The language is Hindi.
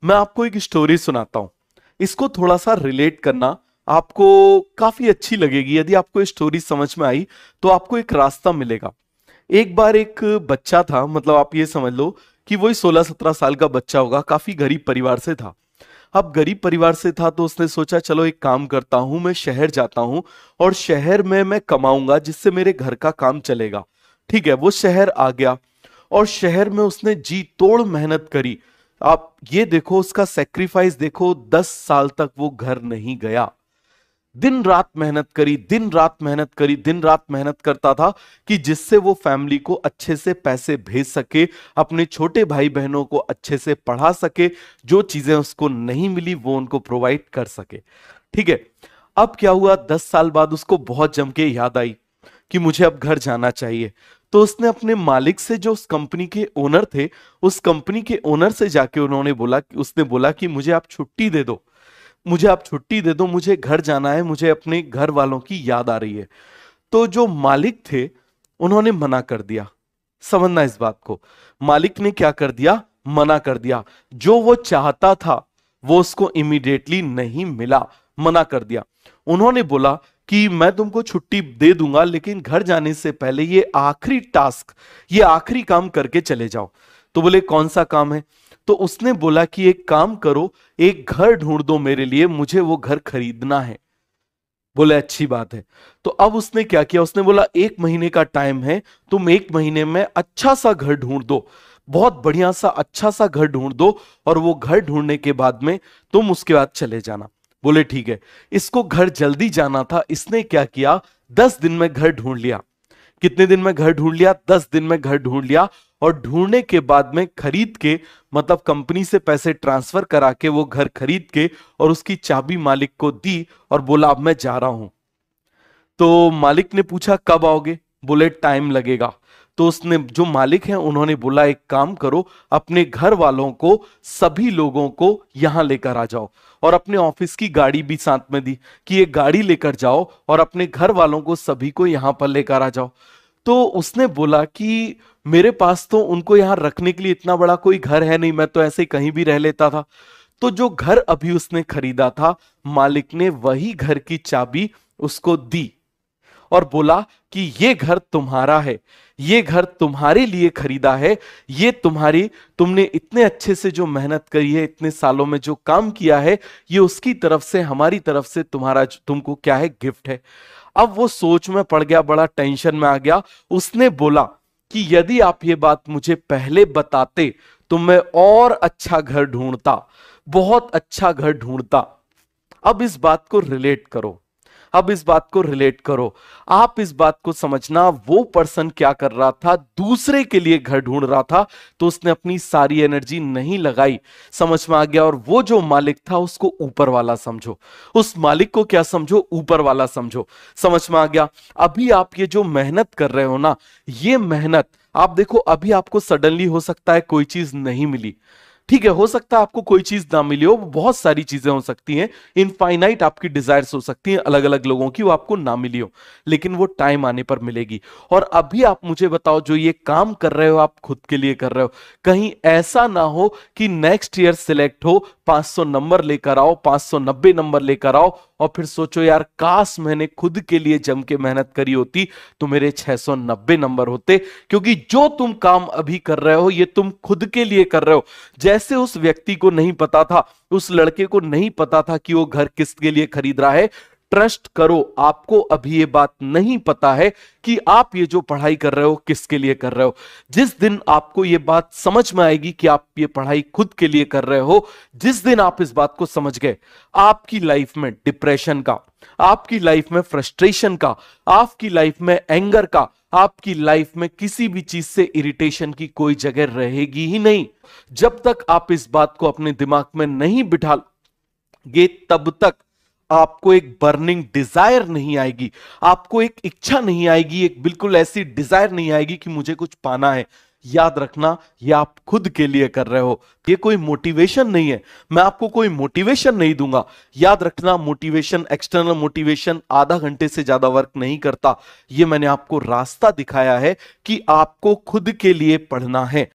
मैं आपको एक स्टोरी सुनाता हूं। इसको थोड़ा सा रिलेट करना आपको काफी अच्छी लगेगी। यदि आपको ये स्टोरी समझ में आई तो आपको एक रास्ता मिलेगा। एक बार एक बच्चा था, मतलब आप ये समझ लो कि वही 16-17 साल का बच्चा होगा, काफी गरीब परिवार से था। अब गरीब परिवार से था तो उसने सोचा चलो एक काम करता हूं, मैं शहर जाता हूं और शहर में मैं कमाऊंगा जिससे मेरे घर का काम चलेगा। ठीक है, वो शहर आ गया और शहर में उसने जी तोड़ मेहनत करी। आप ये देखो, उसका सेक्रीफाइस देखो, 10 साल तक वो घर नहीं गया। दिन रात मेहनत करी, दिन रात मेहनत करी, दिन रात मेहनत करता था कि जिससे वो फैमिली को अच्छे से पैसे भेज सके, अपने छोटे भाई बहनों को अच्छे से पढ़ा सके, जो चीजें उसको नहीं मिली वो उनको प्रोवाइड कर सके। ठीक है। अब क्या हुआ, 10 साल बाद उसको बहुत जम के याद आई कि मुझे अब घर जाना चाहिए। तो उसने अपने मालिक से, जो उस कंपनी के ओनर थे, उस कंपनी के ओनर से जाके उसने बोला कि मुझे आप छुट्टी दे दो, मुझे आप छुट्टी दे दो, मुझे घर जाना है, मुझे अपने घर वालों की याद आ रही है। तो जो मालिक थे उन्होंने मना कर दिया। समझना इस बात को, मालिक ने क्या कर दिया, मना कर दिया। जो वो चाहता था वो उसको इमीडिएटली नहीं मिला, मना कर दिया। उन्होंने बोला कि मैं तुमको छुट्टी दे दूंगा लेकिन घर जाने से पहले ये आखिरी टास्क, ये आखिरी काम करके चले जाओ। तो बोले कौन सा काम है? तो उसने बोला कि एक काम करो, एक घर ढूंढ दो मेरे लिए, मुझे वो घर खरीदना है। बोले अच्छी बात है। तो अब उसने क्या किया, उसने बोला 1 महीने का टाइम है, तुम 1 महीने में अच्छा सा घर ढूंढ दो, बहुत बढ़िया सा अच्छा सा घर ढूंढ दो, और वो घर ढूंढने के बाद में तुम उसके बाद चले जाना। बोले ठीक है। इसको घर जल्दी जाना था, इसने क्या किया, 10 दिन में घर ढूंढ लिया। कितने दिन में घर ढूंढ लिया? 10 दिन में घर ढूंढ लिया। और ढूंढने के बाद में खरीद के, मतलब कंपनी से पैसे ट्रांसफर करा के वो घर खरीद के और उसकी चाबी मालिक को दी और बोला अब मैं जा रहा हूं। तो मालिक ने पूछा कब आओगे? बोले टाइम लगेगा। तो उसने, जो मालिक हैं, उन्होंने बोला एक काम करो, अपने घर वालों को, सभी लोगों को यहां लेकर आ जाओ, और अपने ऑफिस की गाड़ी भी साथ में दी कि ये गाड़ी लेकर जाओ और अपने घर वालों को सभी को यहां पर लेकर आ जाओ। तो उसने बोला कि मेरे पास तो उनको यहां रखने के लिए इतना बड़ा कोई घर है नहीं, मैं तो ऐसे ही कहीं भी रह लेता था। तो जो घर अभी उसने खरीदा था, मालिक ने वही घर की चाबी उसको दी और बोला कि ये घर तुम्हारा है, ये घर तुम्हारे लिए खरीदा है, ये तुम्हारी, तुमने इतने अच्छे से जो मेहनत करी है, इतने सालों में जो काम किया है, ये उसकी तरफ से, हमारी तरफ से तुम्हारा, तुमको क्या है, गिफ्ट है। अब वो सोच में पड़ गया, बड़ा टेंशन में आ गया। उसने बोला कि यदि आप ये बात मुझे पहले बताते तो मैं और अच्छा घर ढूंढता, बहुत अच्छा घर ढूंढता। अब इस बात को रिलेट करो, अब इस बात को रिलेट करो, आप इस बात को समझना, वो पर्सन क्या कर रहा था, दूसरे के लिए घर ढूंढ रहा था, तो उसने अपनी सारी एनर्जी नहीं लगाई। समझ में आ गया? और वो जो मालिक था उसको ऊपर वाला समझो, उस मालिक को क्या समझो, ऊपर वाला समझो। समझ में आ गया? अभी आप ये जो मेहनत कर रहे हो ना, ये मेहनत, आप देखो अभी आपको सडनली हो सकता है कोई चीज नहीं मिली। ठीक है, हो सकता है आपको कोई चीज ना मिली हो, बहुत सारी चीजें हो सकती हैं, इनफाइनाइट आपकी डिजायर्स हो सकती हैं अलग अलग लोगों की, वो आपको ना मिली हो, लेकिन वो टाइम आने पर मिलेगी। और अभी आप मुझे बताओ, जो ये काम कर रहे हो आप खुद के लिए कर रहे हो, कहीं ऐसा ना हो कि नेक्स्ट ईयर सिलेक्ट हो, 500 नंबर लेकर आओ, 590 नंबर लेकर आओ, और फिर सोचो यार काश मैंने खुद के लिए जम के मेहनत करी होती तो मेरे 690 नंबर होते। क्योंकि जो तुम काम अभी कर रहे हो ये तुम खुद के लिए कर रहे हो। जैसे उस व्यक्ति को नहीं पता था, उस लड़के को नहीं पता था कि वो घर किसके लिए खरीद रहा है। ट्रस्ट करो, आपको अभी ये बात नहीं पता है कि आप ये जो पढ़ाई कर रहे हो किसके लिए कर रहे हो। जिस दिन आपको ये बात समझ में आएगी कि आप ये पढ़ाई खुद के लिए कर रहे हो, जिस दिन आप इस बात को समझ गए, आपकी लाइफ में डिप्रेशन का, आपकी लाइफ में फ्रस्ट्रेशन का, आपकी लाइफ में एंगर का, आपकी लाइफ में किसी भी चीज से इरिटेशन की कोई जगह रहेगी ही नहीं। जब तक आप इस बात को अपने दिमाग में नहीं बिठाओगे तब तक आपको एक बर्निंग डिजायर नहीं आएगी, आपको एक इच्छा नहीं आएगी, एक बिल्कुल ऐसी डिजायर नहीं आएगी कि मुझे कुछ पाना है। याद रखना, ये आप खुद के लिए कर रहे हो, ये कोई मोटिवेशन नहीं है, मैं आपको कोई मोटिवेशन नहीं दूंगा। याद रखना, मोटिवेशन, एक्सटर्नल मोटिवेशन आधा घंटे से ज्यादा वर्क नहीं करता। ये मैंने आपको रास्ता दिखाया है कि आपको खुद के लिए पढ़ना है,